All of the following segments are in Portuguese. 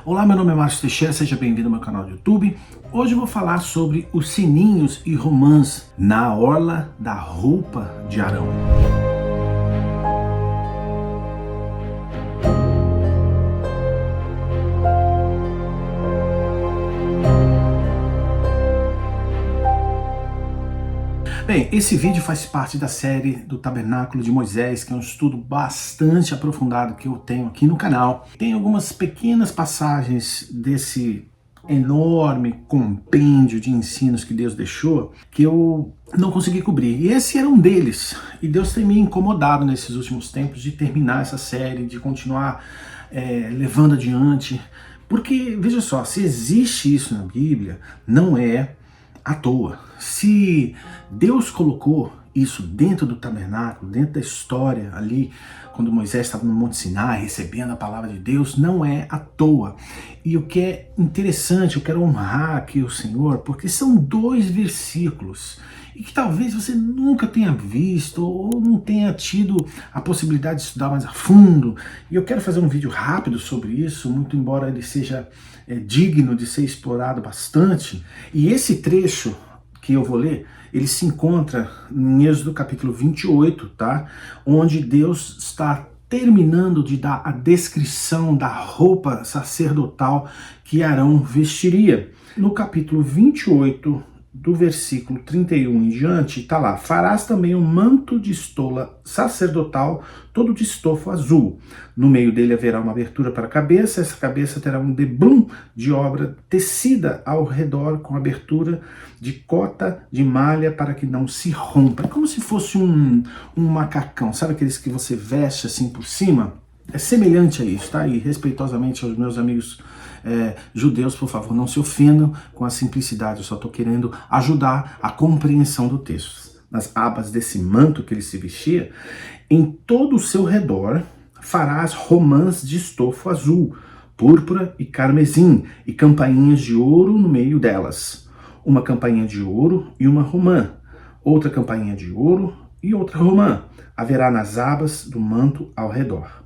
Olá, meu nome é Márcio Teixeira, seja bem-vindo ao meu canal do YouTube. Hoje eu vou falar sobre os sininhos e romãs na orla da roupa de Arão. Bem, esse vídeo faz parte da série do Tabernáculo de Moisés, que é um estudo bastante aprofundado que eu tenho aqui no canal. Tem algumas pequenas passagens desse enorme compêndio de ensinos que Deus deixou que eu não consegui cobrir. E esse era um deles. E Deus tem me incomodado nesses últimos tempos de terminar essa série, de continuar levando adiante. Porque, veja só, se existe isso na Bíblia, não é à toa. Se Deus colocou isso dentro do tabernáculo, dentro da história ali, quando Moisés estava no Monte Sinai recebendo a palavra de Deus, não é à toa. E o que é interessante, eu quero honrar aqui o Senhor, porque são 2 versículos e que talvez você nunca tenha visto ou não tenha tido a possibilidade de estudar mais a fundo. E eu quero fazer um vídeo rápido sobre isso, muito embora ele seja digno de ser explorado bastante. E esse trecho que eu vou ler, ele se encontra em Êxodo capítulo 28, tá? Onde Deus está terminando de dar a descrição da roupa sacerdotal que Arão vestiria. No capítulo 28, do versículo 31 em diante, está lá: farás também um manto de estola sacerdotal, todo de estofo azul. No meio dele haverá uma abertura para a cabeça, essa cabeça terá um debrum de obra tecida ao redor, com abertura de cota de malha para que não se rompa. É como se fosse um macacão, sabe aqueles que você veste assim por cima? É semelhante a isso, tá? E respeitosamente aos meus amigos judeus, por favor, não se ofendam com a simplicidade, eu só estou querendo ajudar a compreensão do texto. Nas abas desse manto que ele se vestia, em todo o seu redor farás romãs de estofo azul, púrpura e carmesim, e campainhas de ouro no meio delas. Uma campainha de ouro e uma romã, outra campainha de ouro e outra romã haverá nas abas do manto ao redor.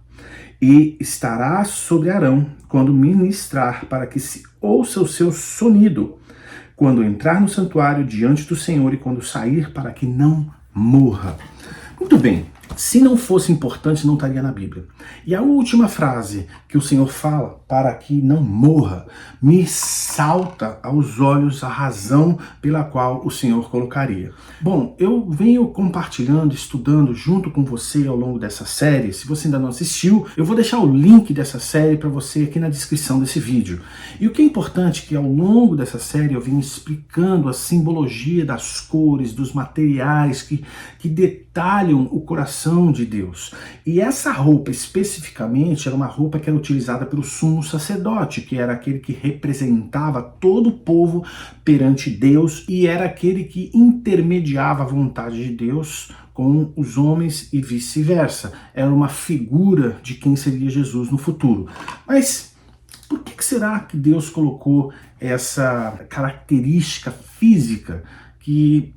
E estará sobre Arão quando ministrar, para que se ouça o seu sonido, quando entrar no santuário diante do Senhor e quando sair, para que não morra. Muito bem, se não fosse importante, não estaria na Bíblia. E a última frase que o Senhor fala, para que não morra, me salta aos olhos a razão pela qual o Senhor colocaria. Bom, eu venho compartilhando, estudando junto com você ao longo dessa série. Se você ainda não assistiu, eu vou deixar o link dessa série para você aqui na descrição desse vídeo. E o que é importante é que ao longo dessa série eu venho explicando a simbologia das cores, dos materiais que detalham o coração de Deus. E essa roupa especificamente era uma roupa que era utilizada pelo sumo sacerdote, que era aquele que representava todo o povo perante Deus e era aquele que intermediava a vontade de Deus com os homens e vice-versa. Era uma figura de quem seria Jesus no futuro. Mas por que será que Deus colocou essa característica física que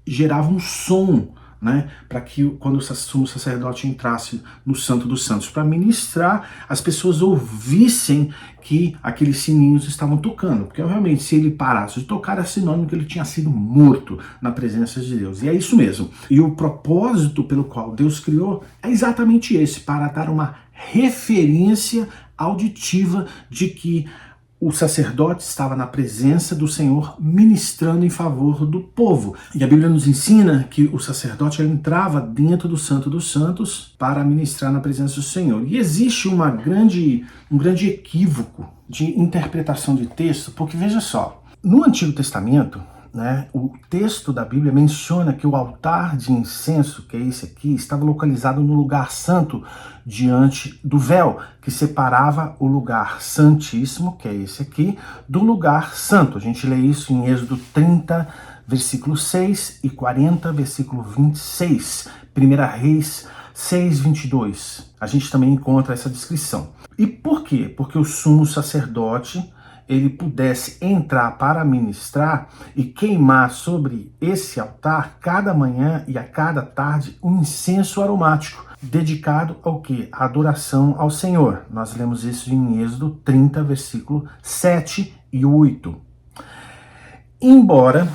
gerava um som, né, para que quando o sumo sacerdote entrasse no Santo dos Santos para ministrar, as pessoas ouvissem que aqueles sininhos estavam tocando, porque realmente se ele parasse de tocar era sinônimo que ele tinha sido morto na presença de Deus. E é isso mesmo. E o propósito pelo qual Deus criou é exatamente esse, para dar uma referência auditiva de que o sacerdote estava na presença do Senhor ministrando em favor do povo. E a Bíblia nos ensina que o sacerdote entrava dentro do Santo dos Santos para ministrar na presença do Senhor. E existe um grande equívoco de interpretação de texto, porque veja só, no Antigo Testamento, né, o texto da Bíblia menciona que o altar de incenso, que é esse aqui, estava localizado no lugar santo diante do véu, que separava o lugar santíssimo, que é esse aqui, do lugar santo. A gente lê isso em Êxodo 30, versículo 6 e 40, versículo 26. 1 Reis 6, 22. A gente também encontra essa descrição. E por quê? Porque o sumo sacerdote ele pudesse entrar para ministrar e queimar sobre esse altar cada manhã e a cada tarde um incenso aromático. dedicado ao quê? A adoração ao Senhor. Nós lemos isso em Êxodo 30, versículo 7 e 8. Embora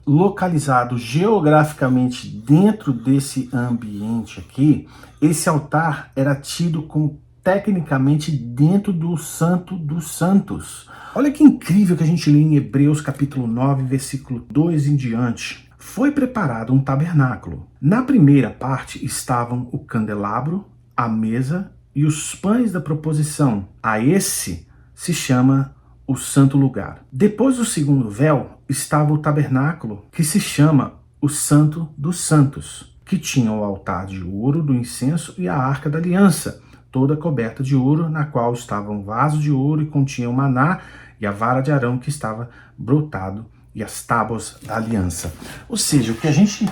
localizado geograficamente dentro desse ambiente aqui, esse altar era tido como tecnicamente dentro do Santo dos Santos. Olha que incrível que a gente lê em Hebreus capítulo 9, versículo 2 em diante. Foi preparado um tabernáculo. Na primeira parte estavam o candelabro, a mesa e os pães da proposição. A esse se chama o santo lugar. Depois do segundo véu estava o tabernáculo, que se chama o Santo dos Santos, que tinha o altar de ouro do incenso e a arca da aliança, toda coberta de ouro, na qual estava um vaso de ouro e continha o maná e a vara de Arão que estava brotado e as tábuas da aliança. Ou seja, o que a gente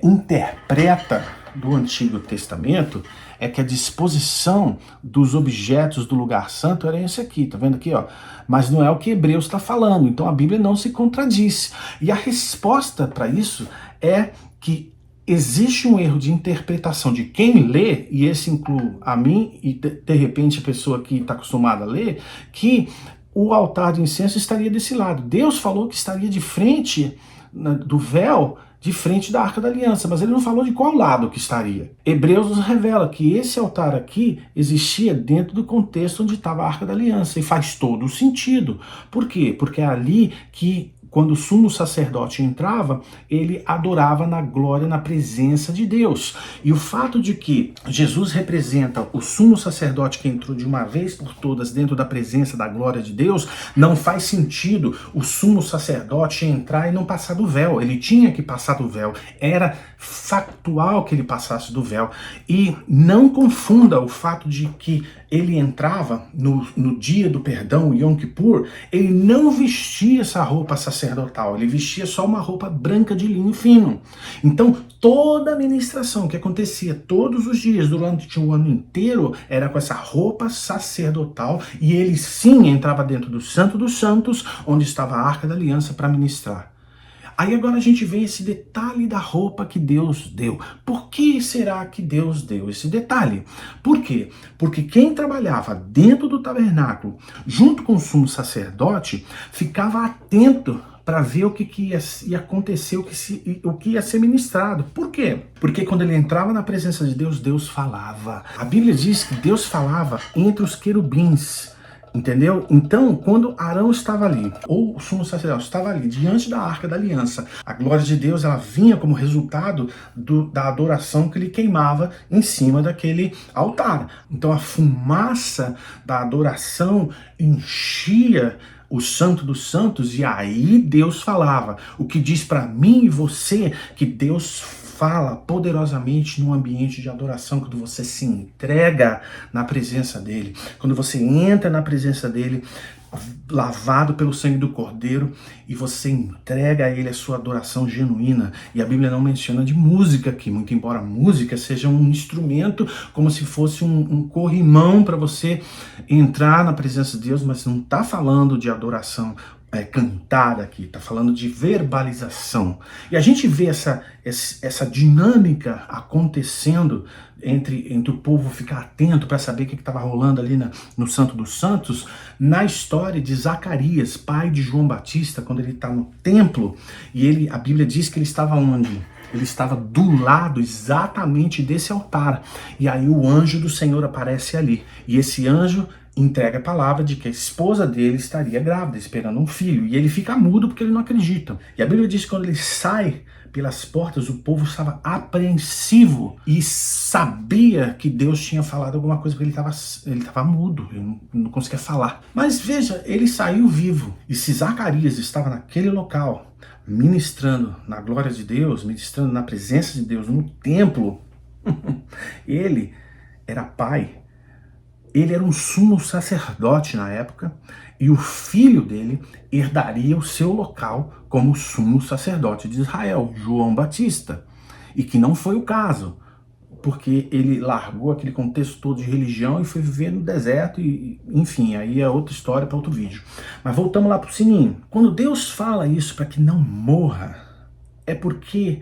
interpreta do Antigo Testamento é que a disposição dos objetos do lugar santo era esse aqui, tá vendo aqui, ó? Mas não é o que Hebreus está falando, então a Bíblia não se contradiz. E a resposta para isso é que existe um erro de interpretação de quem lê, e esse inclui a mim e de repente a pessoa que está acostumada a ler, que o altar de incenso estaria desse lado. Deus falou que estaria de frente do véu, de frente da Arca da Aliança, mas ele não falou de qual lado que estaria. Hebreus nos revela que esse altar aqui existia dentro do contexto onde estava a Arca da Aliança, e faz todo o sentido. Por quê? Porque é ali que, quando o sumo sacerdote entrava, ele adorava na glória, na presença de Deus. E o fato de que Jesus representa o sumo sacerdote que entrou de uma vez por todas dentro da presença da glória de Deus, não faz sentido o sumo sacerdote entrar e não passar do véu. Ele tinha que passar do véu. Era factual que ele passasse do véu. E não confunda o fato de que ele entrava no dia do perdão, Yom Kippur, ele não vestia essa roupa sacerdotal, ele vestia só uma roupa branca de linho fino. Então, toda a ministração que acontecia todos os dias, durante um ano inteiro, era com essa roupa sacerdotal, e ele sim entrava dentro do Santo dos Santos, onde estava a Arca da Aliança, para ministrar. Aí agora a gente vê esse detalhe da roupa que Deus deu. Por que será que Deus deu esse detalhe? Por quê? Porque quem trabalhava dentro do tabernáculo, junto com o sumo sacerdote, ficava atento para ver o que ia acontecer, o que ia ser ministrado. Por quê? Porque quando ele entrava na presença de Deus, Deus falava. A Bíblia diz que Deus falava entre os querubins. Entendeu? Então, quando Arão estava ali, ou o sumo sacerdote estava ali, diante da Arca da Aliança, a glória de Deus ela vinha como resultado da adoração que ele queimava em cima daquele altar. Então, a fumaça da adoração enchia o Santo dos Santos, e aí Deus falava. O que diz para mim e você que Deus fala poderosamente num ambiente de adoração, quando você se entrega na presença dele, quando você entra na presença dele, lavado pelo sangue do Cordeiro, e você entrega a ele a sua adoração genuína. E a Bíblia não menciona de música aqui, muito embora a música seja um instrumento, como se fosse um corrimão para você entrar na presença de Deus, mas não está falando de adoração cantada aqui, está falando de verbalização. E a gente vê essa dinâmica acontecendo entre o povo ficar atento para saber o que estava rolando ali no Santo dos Santos, na história de Zacarias, pai de João Batista, quando ele está no templo, e a Bíblia diz que ele estava onde? Ele estava do lado exatamente desse altar. E aí o anjo do Senhor aparece ali. E esse anjo entrega a palavra de que a esposa dele estaria grávida, esperando um filho. E ele fica mudo porque ele não acredita. E a Bíblia diz que quando ele sai pelas portas, o povo estava apreensivo e sabia que Deus tinha falado alguma coisa, porque ele estava mudo, ele não conseguia falar. Mas veja, ele saiu vivo. E se Zacarias estava naquele local, ministrando na glória de Deus, ministrando na presença de Deus, no templo, ele era pai. Ele era um sumo sacerdote na época, e o filho dele herdaria o seu local como sumo sacerdote de Israel, João Batista. E que não foi o caso, porque ele largou aquele contexto todo de religião e foi viver no deserto, e enfim, aí é outra história para outro vídeo. Mas voltamos lá para o sininho. Quando Deus fala isso para que não morra, é porque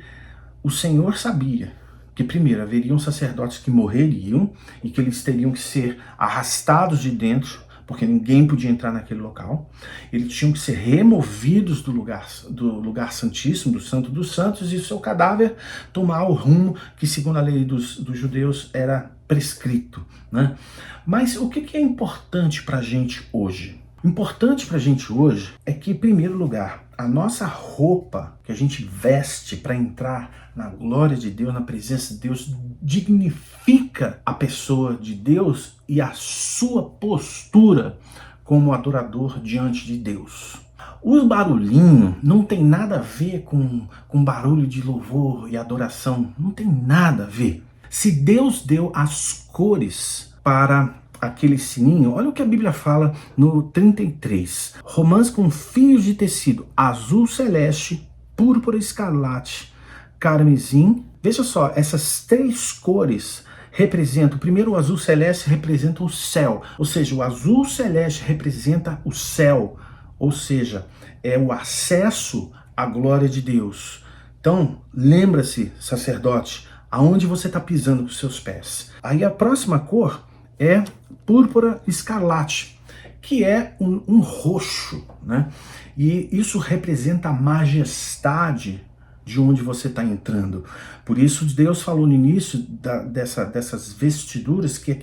o Senhor sabia que primeiro haveriam sacerdotes que morreriam e que eles teriam que ser arrastados de dentro, porque ninguém podia entrar naquele local. Eles tinham que ser removidos do lugar santíssimo, do Santo dos Santos, e o seu cadáver tomar o rumo que, segundo a lei dos judeus, era prescrito, né? Mas o que é importante para a gente hoje? Importante para a gente hoje é que, em primeiro lugar, a nossa roupa que a gente veste para entrar na glória de Deus, na presença de Deus, dignifica a pessoa de Deus e a sua postura como adorador diante de Deus. Os barulhinhos não tem nada a ver com barulho de louvor e adoração, não tem nada a ver. Se Deus deu as cores para aquele sininho, olha o que a Bíblia fala no 33. Romãs com fios de tecido azul celeste, púrpura escarlate, carmesim. Veja só, essas três cores representam, primeiro o azul celeste representa o céu, ou seja, o azul celeste representa o céu, ou seja, é o acesso à glória de Deus. Então, lembra-se, sacerdote, aonde você está pisando com os seus pés. Aí a próxima cor é púrpura escarlate, que é um roxo, né? E isso representa a majestade de onde você está entrando. Por isso Deus falou no início dessas vestiduras que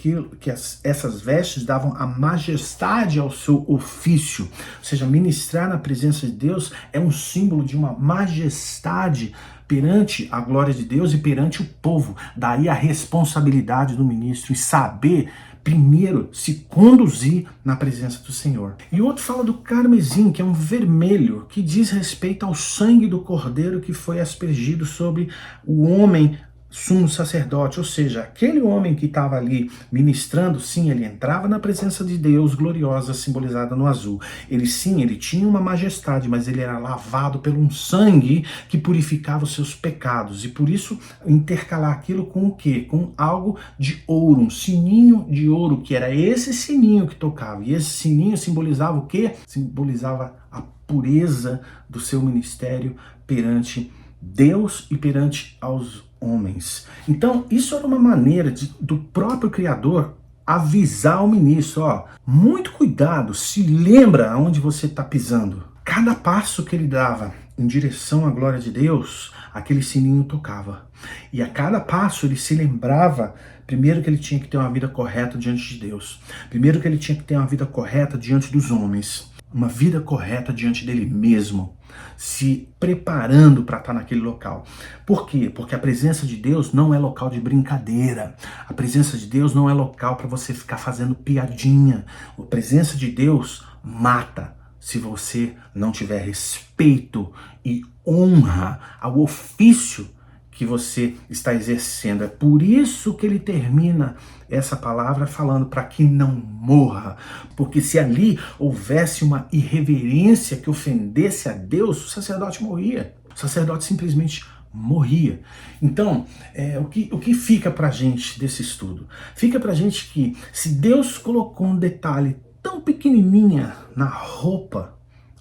essas vestes davam a majestade ao seu ofício. Ou seja, ministrar na presença de Deus é um símbolo de uma majestade perante a glória de Deus e perante o povo. Daí a responsabilidade do ministro em saber primeiro se conduzir na presença do Senhor. E o outro fala do carmesim, que é um vermelho, que diz respeito ao sangue do cordeiro que foi aspergido sobre o homem sumo sacerdote, ou seja, aquele homem que estava ali ministrando, sim, ele entrava na presença de Deus gloriosa, simbolizada no azul. Ele tinha uma majestade, mas ele era lavado por um sangue que purificava os seus pecados. E por isso, intercalar aquilo com o quê? Com algo de ouro, um sininho de ouro, que era esse sininho que tocava. E esse sininho simbolizava o quê? Simbolizava a pureza do seu ministério perante Deus e perante aos homens. Então, isso era uma maneira do próprio Criador avisar o ministro, ó, muito cuidado, se lembra aonde você está pisando. Cada passo que ele dava em direção à glória de Deus, aquele sininho tocava. E a cada passo ele se lembrava, primeiro, que ele tinha que ter uma vida correta diante de Deus. Primeiro, que ele tinha que ter uma vida correta diante dos homens. Uma vida correta diante dele mesmo, se preparando para estar naquele local. Por quê? Porque a presença de Deus não é local de brincadeira. A presença de Deus não é local para você ficar fazendo piadinha. A presença de Deus mata se você não tiver respeito e honra ao ofício que você está exercendo. É por isso que ele termina essa palavra falando para que não morra, porque se ali houvesse uma irreverência que ofendesse a Deus, o sacerdote morria. O sacerdote simplesmente morria. Então, o que fica para a gente desse estudo? Fica para a gente que se Deus colocou um detalhe tão pequenininha na roupa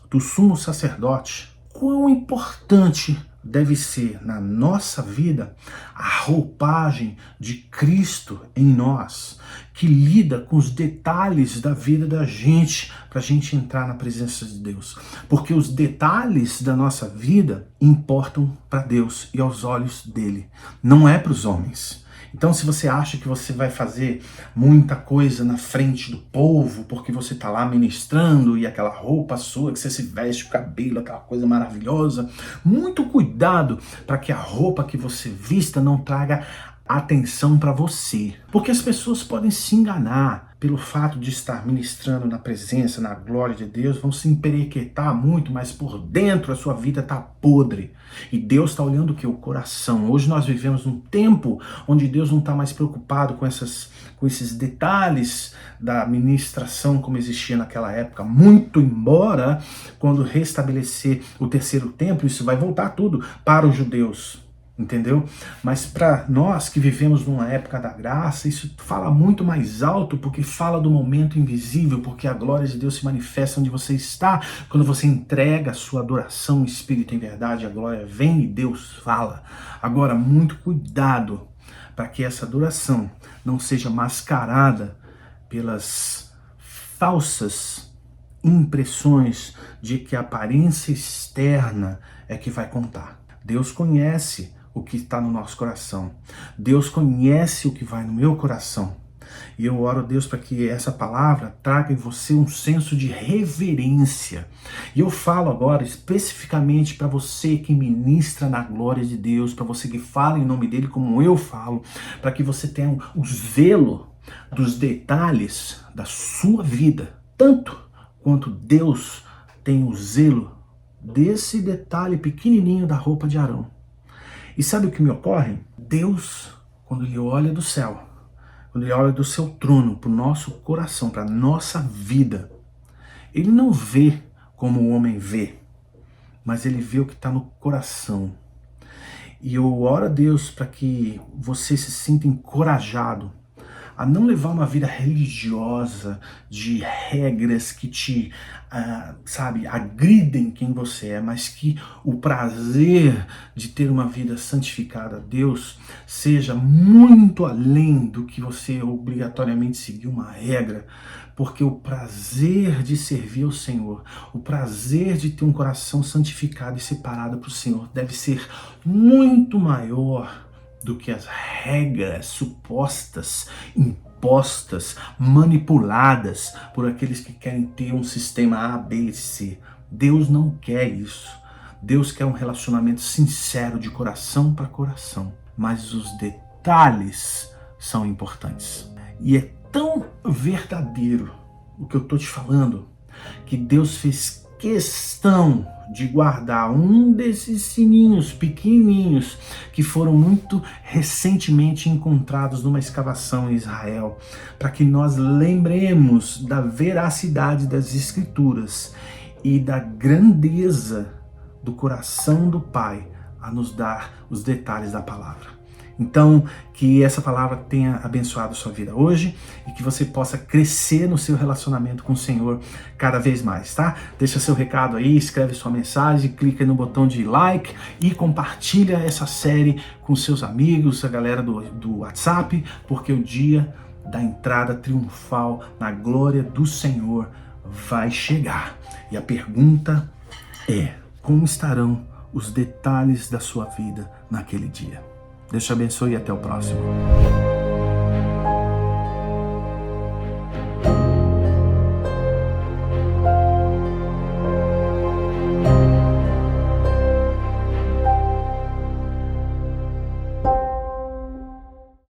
do sumo sacerdote, quão importante deve ser na nossa vida a roupagem de Cristo em nós, que lida com os detalhes da vida da gente, para a gente entrar na presença de Deus. Porque os detalhes da nossa vida importam para Deus e aos olhos dele, não é para os homens. Então, se você acha que você vai fazer muita coisa na frente do povo, porque você está lá ministrando e aquela roupa sua, que você se veste, o cabelo, aquela coisa maravilhosa, muito cuidado para que a roupa que você vista não traga atenção para você. Porque as pessoas podem se enganar pelo fato de estar ministrando na presença, na glória de Deus, vão se emperequetar muito, mas por dentro a sua vida está podre. E Deus está olhando o que? O coração. Hoje nós vivemos num tempo onde Deus não está mais preocupado com esses detalhes da ministração como existia naquela época. Muito embora, quando restabelecer o terceiro templo, isso vai voltar tudo para os judeus. Entendeu? Mas para nós que vivemos numa época da graça, isso fala muito mais alto, porque fala do momento invisível, porque a glória de Deus se manifesta onde você está. Quando você entrega a sua adoração, espírito em verdade, a glória vem e Deus fala. Agora, muito cuidado para que essa adoração não seja mascarada pelas falsas impressões de que a aparência externa é que vai contar. Deus conhece o que está no nosso coração. Deus conhece o que vai no meu coração. E eu oro a Deus para que essa palavra traga em você um senso de reverência. E eu falo agora especificamente para você que ministra na glória de Deus, para você que fala em nome dele como eu falo, para que você tenha o zelo dos detalhes da sua vida, tanto quanto Deus tem o zelo desse detalhe pequenininho da roupa de Arão. E sabe o que me ocorre? Deus, quando ele olha do céu, quando ele olha do seu trono para o nosso coração, para a nossa vida, ele não vê como o homem vê, mas ele vê o que está no coração. E eu oro a Deus para que você se sinta encorajado a não levar uma vida religiosa de regras que te, agridem quem você é, mas que o prazer de ter uma vida santificada a Deus seja muito além do que você obrigatoriamente seguir uma regra, porque o prazer de servir ao Senhor, o prazer de ter um coração santificado e separado para o Senhor deve ser muito maior do que as regras supostas, impostas, manipuladas por aqueles que querem ter um sistema A, B e C. Deus não quer isso. Deus quer um relacionamento sincero de coração para coração. Mas os detalhes são importantes. E é tão verdadeiro o que eu estou te falando, que Deus fez questão de guardar um desses sininhos pequenininhos que foram muito recentemente encontrados numa escavação em Israel, para que nós lembremos da veracidade das Escrituras e da grandeza do coração do Pai a nos dar os detalhes da palavra. Então, que essa palavra tenha abençoado a sua vida hoje e que você possa crescer no seu relacionamento com o Senhor cada vez mais, tá? Deixa seu recado aí, escreve sua mensagem, clica no botão de like e compartilha essa série com seus amigos, a galera do WhatsApp, porque o dia da entrada triunfal na glória do Senhor vai chegar. E a pergunta é: como estarão os detalhes da sua vida naquele dia? Deus te abençoe e até o próximo.